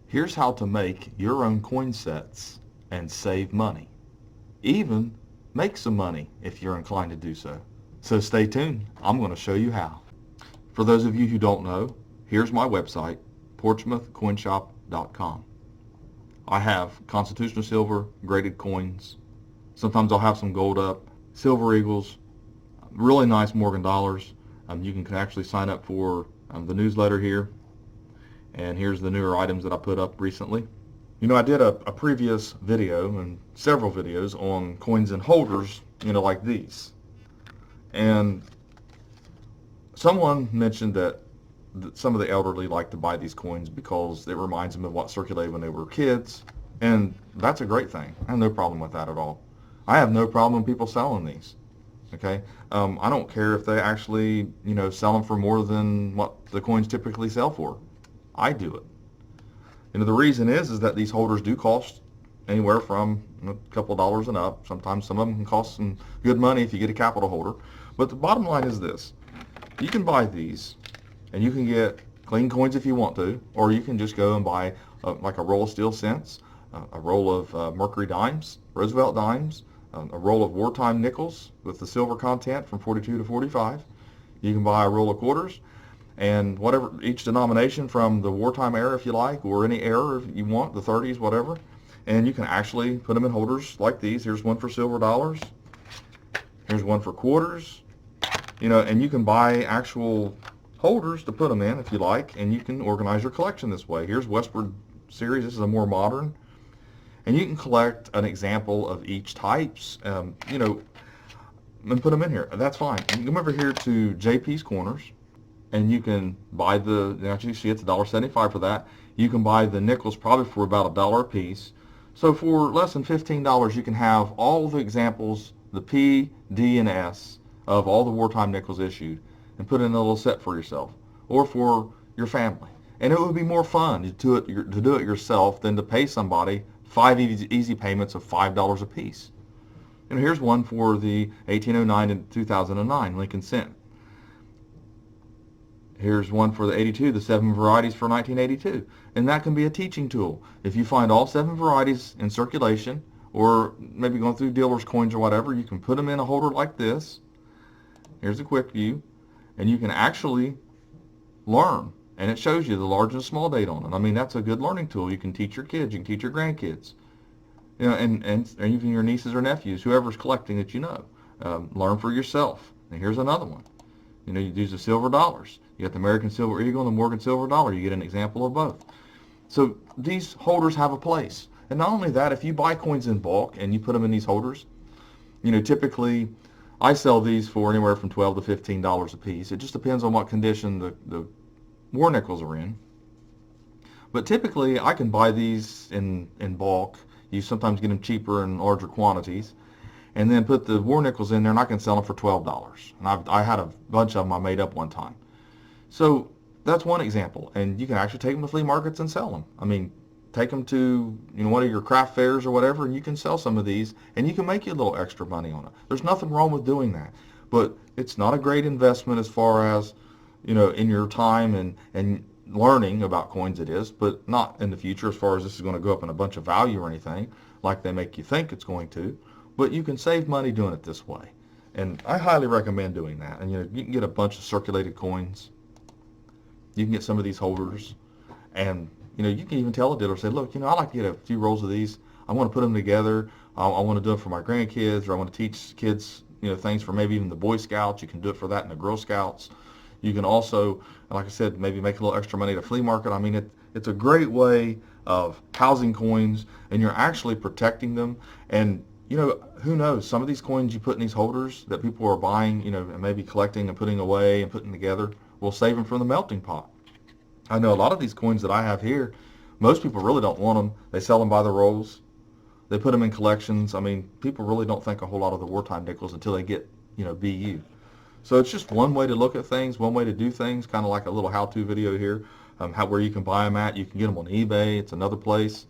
Here's how to make your own coin sets and save money. Even make some money if you're inclined to do so. So stay tuned. I'm going to show you how. For those of you who don't know, here's my website, portsmouthcoinshop.com. I have constitutional silver, graded coins. Sometimes I'll have some gold up, silver eagles, really nice Morgan dollars. You can actually sign up for the newsletter here. And here's the newer items that I put up recently. You know, I did a previous video and several videos on coins and holders, like these. And someone mentioned that some of the elderly like to buy these coins because it reminds them of what circulated when they were kids. And that's a great thing. I have no problem with that at all. I have no problem with people selling these. Okay? I don't care if they actually, sell them for more than what the coins typically sell for. I do it. The reason is that these holders do cost anywhere from a couple of dollars and up. Sometimes some of them can cost some good money if you get a capital holder. But the bottom line is this. You can buy these, and you can get clean coins if you want to, or you can just go and buy like a roll of steel cents, a roll of Mercury dimes, Roosevelt dimes, a roll of wartime nickels with the silver content from 42 to 45. You can buy a roll of quarters, and whatever, each denomination from the wartime era if you like, or any era if you want, the 30s, whatever. And you can actually put them in holders like these. Here's one for silver dollars. Here's one for quarters. And you can buy actual holders to put them in if you like, and you can organize your collection this way. Here's Westward Series. This is a more modern. And you can collect an example of each types, and put them in here. That's fine. And come over here to JP's Corners, and you can buy actually you see it's $1.75 for that. You can buy the nickels probably for about $1 a piece. So for less than $15, you can have all the examples, the P, D, and S of all the wartime nickels issued, and put in a little set for yourself or for your family. And it would be more fun to do it yourself than to pay somebody 5 easy payments of $5 a piece. Here's one for the 1809 and 2009 Lincoln Cent. Here's one for the 82, the 7 varieties for 1982. And that can be a teaching tool. If you find all 7 varieties in circulation, or maybe going through dealer's coins or whatever, you can put them in a holder like this. Here's a quick view. And you can actually learn. And it shows you the large and small date on it. I mean, that's a good learning tool. You can teach your kids. You can teach your grandkids. And even your nieces or nephews, whoever's collecting that learn for yourself. And here's another one. You use the silver dollars. You got the American Silver Eagle and the Morgan Silver Dollar. You get an example of both. So these holders have a place. And not only that, if you buy coins in bulk and you put them in these holders, typically I sell these for anywhere from $12 to $15 a piece. It just depends on what condition the war nickels are in. But typically I can buy these in bulk. You sometimes get them cheaper in larger quantities. And then put the war nickels in there, and I can sell them for $12. And I had a bunch of them I made up one time. So that's one example. And you can actually take them to flea markets and sell them. I mean, take them to one of your craft fairs or whatever, and you can sell some of these, and you can make you a little extra money on it. There's nothing wrong with doing that. But it's not a great investment as far as, in your time and learning about coins it is, but not in the future as far as this is going to go up in a bunch of value or anything like they make you think it's going to. But you can save money doing it this way. And I highly recommend doing that. And you can get a bunch of circulated coins. You can get some of these holders. And you can even tell a dealer, say, look, I like to get a few rolls of these. I want to put them together. I want to do it for my grandkids, or I want to teach kids, things for maybe even the Boy Scouts. You can do it for that in the Girl Scouts. You can also, like I said, maybe make a little extra money at a flea market. I mean, it's a great way of housing coins, and you're actually protecting them. And who knows? Some of these coins you put in these holders that people are buying, and maybe collecting and putting away and putting together, will save them from the melting pot. I know a lot of these coins that I have here, most people really don't want them. They sell them by the rolls. They put them in collections. I mean, people really don't think a whole lot of the wartime nickels until they get, BU. So it's just one way to look at things, one way to do things, kind of like a little how-to video here, where you can buy them at. You can get them on eBay. It's another place.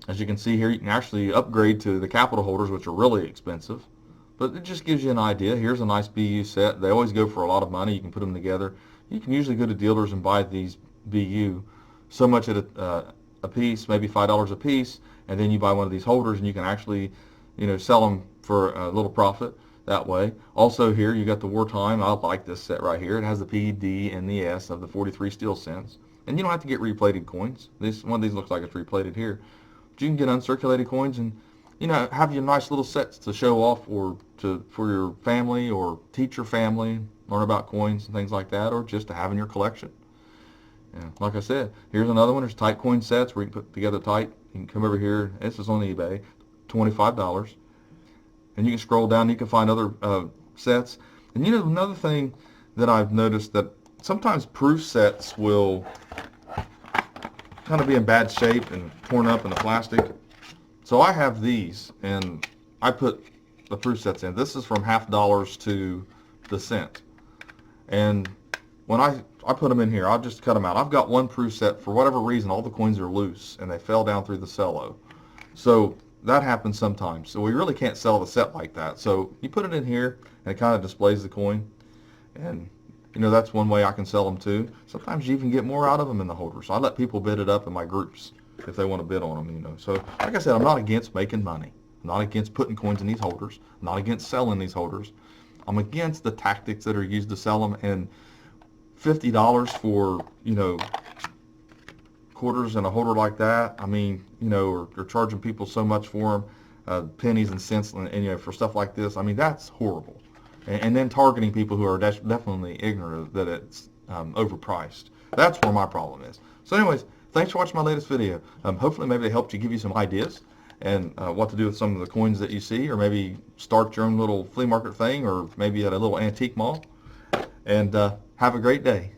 As you can see here, you can actually upgrade to the capital holders, which are really expensive. But it just gives you an idea. Here's a nice BU set. They always go for a lot of money. You can put them together. You can usually go to dealers and buy these BU so much at a piece, maybe $5 a piece, and then you buy one of these holders and you can actually, sell them for a little profit that way. Also here you got the wartime. I like this set right here. It has the P, D, and the S of the 43 steel cents. And you don't have to get replated coins. This one of these looks like it's replated here. But you can get uncirculated coins and have your nice little sets to show off or for your family or teach your family, learn about coins and things like that, or just to have in your collection. Yeah, like I said, here's another one. There's tight coin sets where you can put together tight. You can come over here. This is on eBay, $25. And you can scroll down and you can find other sets. And another thing that I've noticed, that sometimes proof sets will kind of be in bad shape and torn up in the plastic. So I have these, and I put the proof sets in. This is from $50 to the cent. And when I put them in here, I'll just cut them out. I've got one proof set. For whatever reason, all the coins are loose, and they fell down through the cello. So that happens sometimes. So we really can't sell the set like that. So you put it in here, and it kind of displays the coin. And, that's one way I can sell them too. Sometimes you even get more out of them in the holder. So I let people bid it up in my groups if they want to bid on them, So like I said, I'm not against making money. I'm not against putting coins in these holders. I'm not against selling these holders. I'm against the tactics that are used to sell them. And $50 for, quarters in a holder like that, I mean, or charging people so much for them, pennies and cents, and for stuff like this, I mean, that's horrible. And then targeting people who are definitely ignorant that it's overpriced. That's where my problem is. So anyways, thanks for watching my latest video. Hopefully maybe it helped you, give you some ideas and what to do with some of the coins that you see, or maybe start your own little flea market thing, or maybe at a little antique mall. And have a great day.